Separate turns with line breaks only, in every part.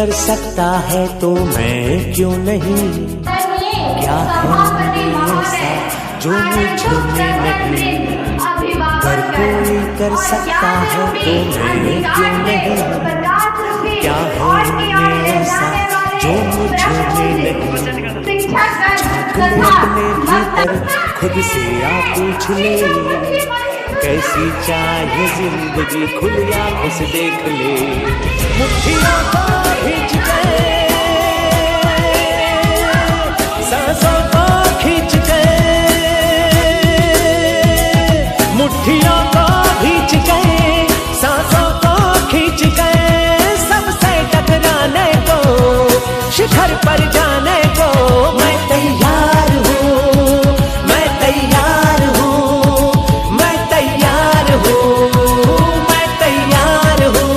कर सकता है तो मैं क्यों नहीं? क्या है ऐसा जो मुझे नहीं? अगर कोई कर सकता है तो मैं क्यों नहीं? क्या है ऐसा जो मुझे नहीं? अपने भीतर खुद से आ पूछ ले, कैसी चाहे जिंदगी खुली आंखों से देख ले। मुट्ठियों को खींच के, सांसों को खींच के, मुट्ठियों को खींच के, सांसों को खींच के, सबसे टकराने को, शिखर पर जाने को मैं तैयार हूँ, मैं तैयार हूँ, मैं तैयार हूँ, मैं तैयार हूँ।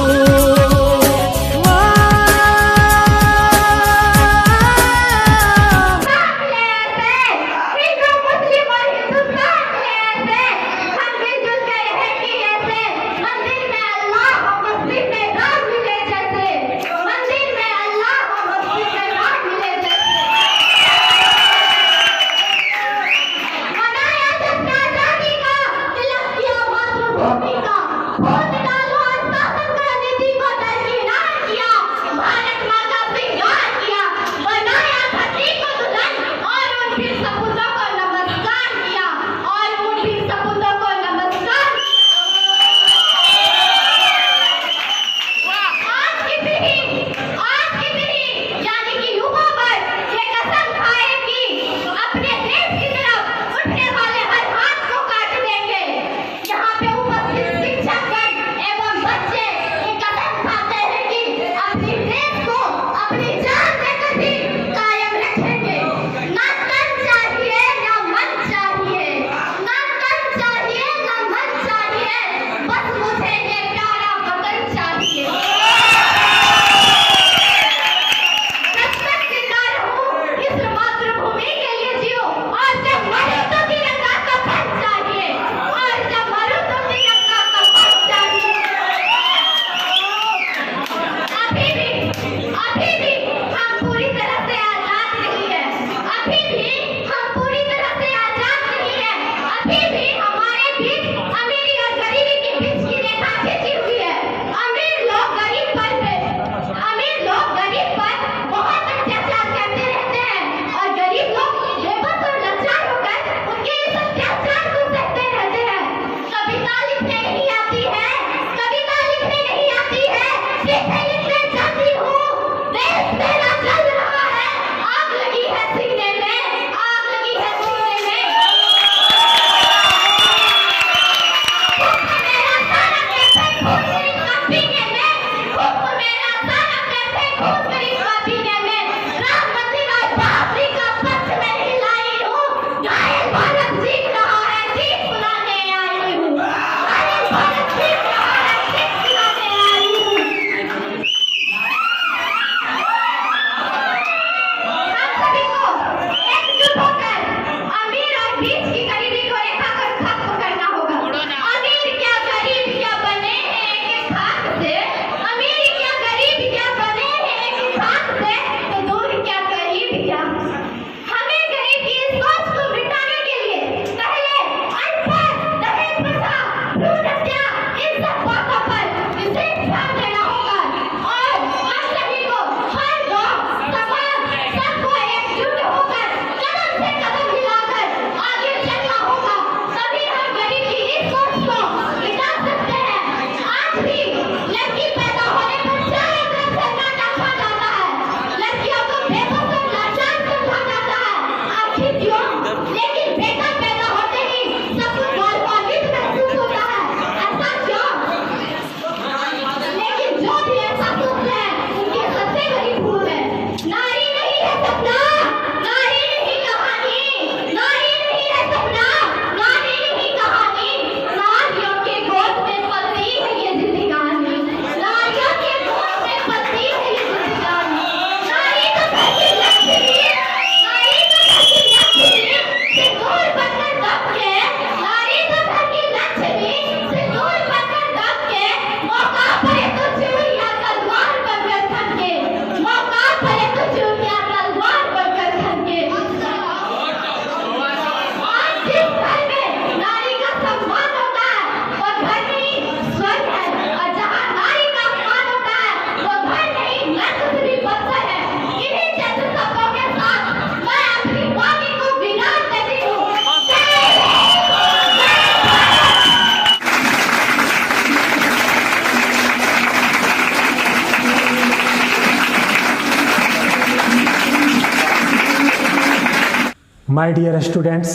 माय डियर स्टूडेंट्स,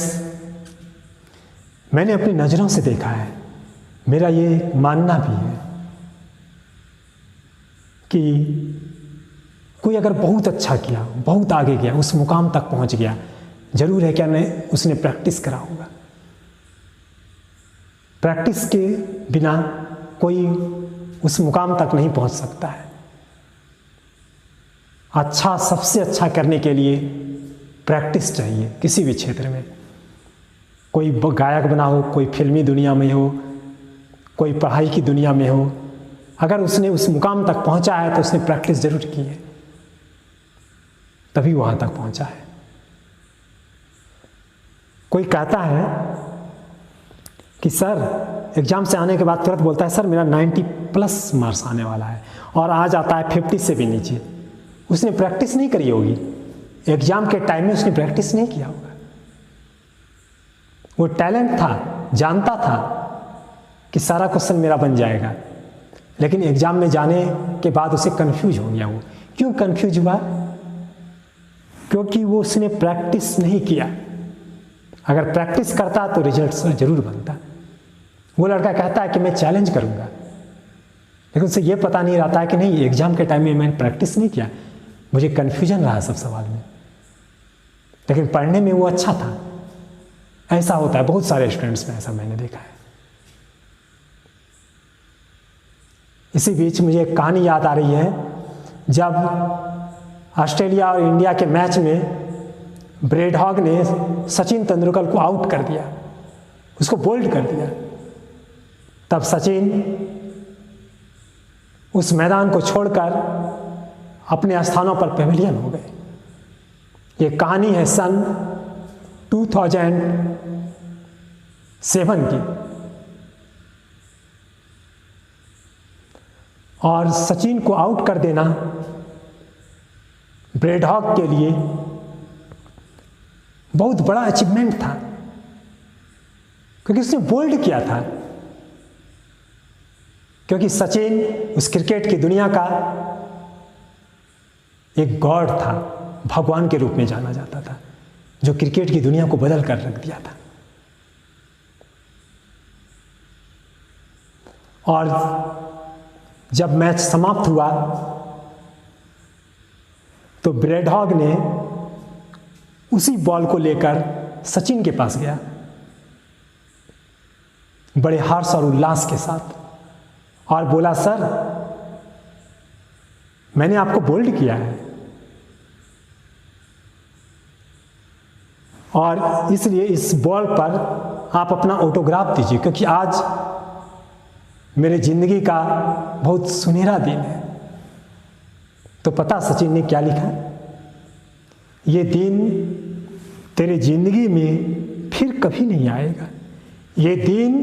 मैंने अपनी नज़रों से देखा है, मेरा ये मानना भी है कि कोई अगर बहुत अच्छा किया, बहुत आगे गया, उस मुकाम तक पहुंच गया, जरूर है क्या उसने प्रैक्टिस करा होगा। प्रैक्टिस के बिना कोई उस मुकाम तक नहीं पहुंच सकता है। अच्छा, सबसे अच्छा करने के लिए प्रैक्टिस चाहिए किसी भी क्षेत्र में। कोई गायक बना हो, कोई फिल्मी दुनिया में हो, कोई पढ़ाई की दुनिया में हो, अगर उसने उस मुकाम तक पहुंचा है तो उसने प्रैक्टिस जरूर की है, तभी वहां तक पहुंचा है। कोई कहता है कि सर एग्जाम से आने के बाद तुरंत बोलता है सर मेरा 90+ मार्क्स आने वाला है, और आ जाता है 50 से भी नीचे। उसने प्रैक्टिस नहीं करी होगी, एग्जाम के टाइम में उसने प्रैक्टिस नहीं किया होगा। वो टैलेंट था, जानता था कि सारा क्वेश्चन मेरा बन जाएगा, लेकिन एग्जाम में जाने के बाद उसे कंफ्यूज हो गया। वो क्यों कंफ्यूज हुआ? क्योंकि वो उसने प्रैक्टिस नहीं किया। अगर प्रैक्टिस करता तो रिजल्ट जरूर बनता। वो लड़का कहता है कि मैं चैलेंज करूंगा, लेकिन उसे ये पता नहीं रहता है कि नहीं, एग्जाम के टाइम में मैंने प्रैक्टिस नहीं किया, मुझे कन्फ्यूजन रहा सब सवाल में, लेकिन पढ़ने में वो अच्छा था। ऐसा होता है बहुत सारे स्टूडेंट्स में, ऐसा मैंने देखा है। इसी बीच मुझे एक कहानी याद आ रही है, जब ऑस्ट्रेलिया और इंडिया के मैच में ब्रेड हॉग ने सचिन तेंदुलकर को आउट कर दिया, उसको बोल्ड कर दिया। तब सचिन उस मैदान को छोड़कर अपने स्थानों पर पेविलियन हो गए। ये कहानी है सन 2007 की, और सचिन को आउट कर देना ब्रेड हॉग के लिए बहुत बड़ा अचीवमेंट था, क्योंकि उसने बोल्ड किया था। क्योंकि सचिन उस क्रिकेट की दुनिया का एक गॉड था, भगवान के रूप में जाना जाता था, जो क्रिकेट की दुनिया को बदल कर रख दिया था। और जब मैच समाप्त हुआ तो ब्रेड हॉग ने उसी बॉल को लेकर सचिन के पास गया, बड़े हर्ष और उल्लास के साथ, और बोला सर मैंने आपको बोल्ड किया है, और इसलिए इस बॉल पर आप अपना ऑटोग्राफ दीजिए, क्योंकि आज मेरे जिंदगी का बहुत सुनहरा दिन है। तो पता सचिन ने क्या लिखा? ये दिन तेरे जिंदगी में फिर कभी नहीं आएगा, ये दिन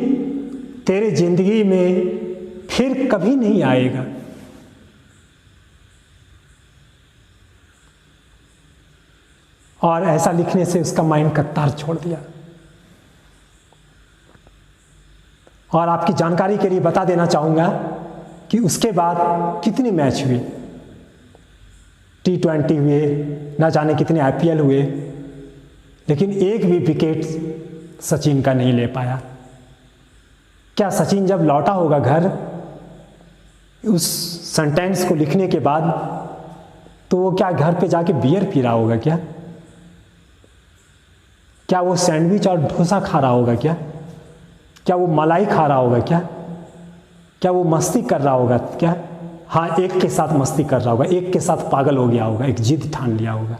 तेरे जिंदगी में फिर कभी नहीं आएगा। और ऐसा लिखने से उसका माइंड का तार छोड़ दिया। और आपकी जानकारी के लिए बता देना चाहूंगा कि उसके बाद कितने मैच हुए, T20 हुए, ना जाने कितने IPL हुए, लेकिन एक भी विकेट सचिन का नहीं ले पाया। क्या सचिन जब लौटा होगा घर उस सेंटेंस को लिखने के बाद, तो वो क्या घर पे जाके बियर पी रहा होगा? क्या वो सैंडविच और डोसा खा रहा होगा? क्या वो मलाई खा रहा होगा? क्या वो मस्ती कर रहा होगा? हाँ, एक के साथ मस्ती कर रहा होगा, एक के साथ पागल हो गया होगा, एक जिद ठान लिया होगा।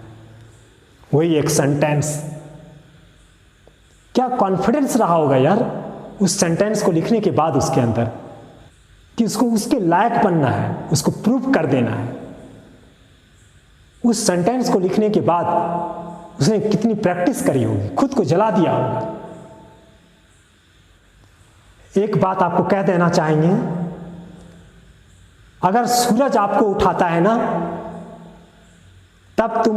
वही एक सेंटेंस, क्या कॉन्फिडेंस रहा होगा यार उस सेंटेंस को लिखने के बाद उसके अंदर, कि उसको उसके लायक बनना है, उसको प्रूव कर देना है। उस सेंटेंस को लिखने के बाद उसने कितनी प्रैक्टिस करी होगी, खुद को जला दिया होगा। एक बात आपको कह देना चाहेंगे, अगर सूरज आपको उठाता है ना, तब तुम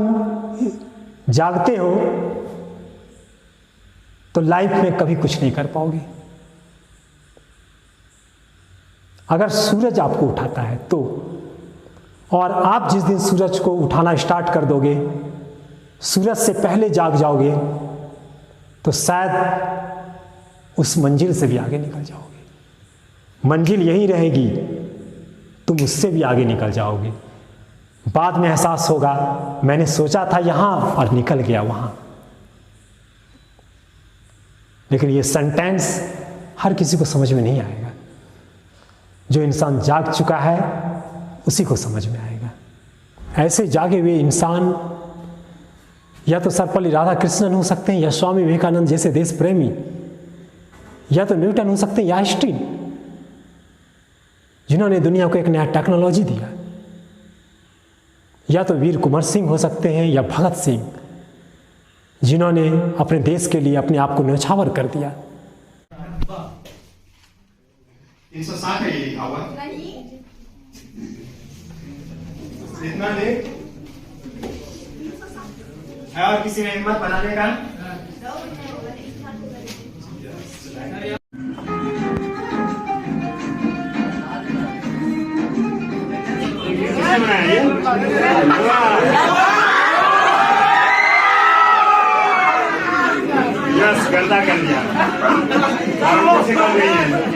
जागते हो तो लाइफ में कभी कुछ नहीं कर पाओगे। अगर सूरज आपको उठाता है तो, और आप जिस दिन सूरज को उठाना स्टार्ट कर दोगे, सूरज से पहले जाग जाओगे, तो शायद उस मंजिल से भी आगे निकल जाओगे। मंजिल यही रहेगी, तुम उससे भी आगे निकल जाओगे। बाद में एहसास होगा मैंने सोचा था यहाँ और निकल गया वहाँ। लेकिन ये सेंटेंस हर किसी को समझ में नहीं आएगा। जो इंसान जाग चुका है उसी को समझ में आएगा। ऐसे जागे हुए इंसान या तो सर्वपल्ली राधा कृष्णन हो सकते हैं, या स्वामी विवेकानंद जैसे देश प्रेमी, या तो न्यूटन हो सकते हैं, या आइंस्टीन, जिन्होंने दुनिया को एक नया टेक्नोलॉजी दिया, या तो वीर कुंवर सिंह हो सकते हैं, या भगत सिंह, जिन्होंने अपने देश के लिए अपने आप को न्यौछावर कर दिया।
160 है ये लिखा हुआ इतना ले। है और किसी ने हिम्मत बनाने का? यस, गर्दा कर दिया। और किसी को नहीं है।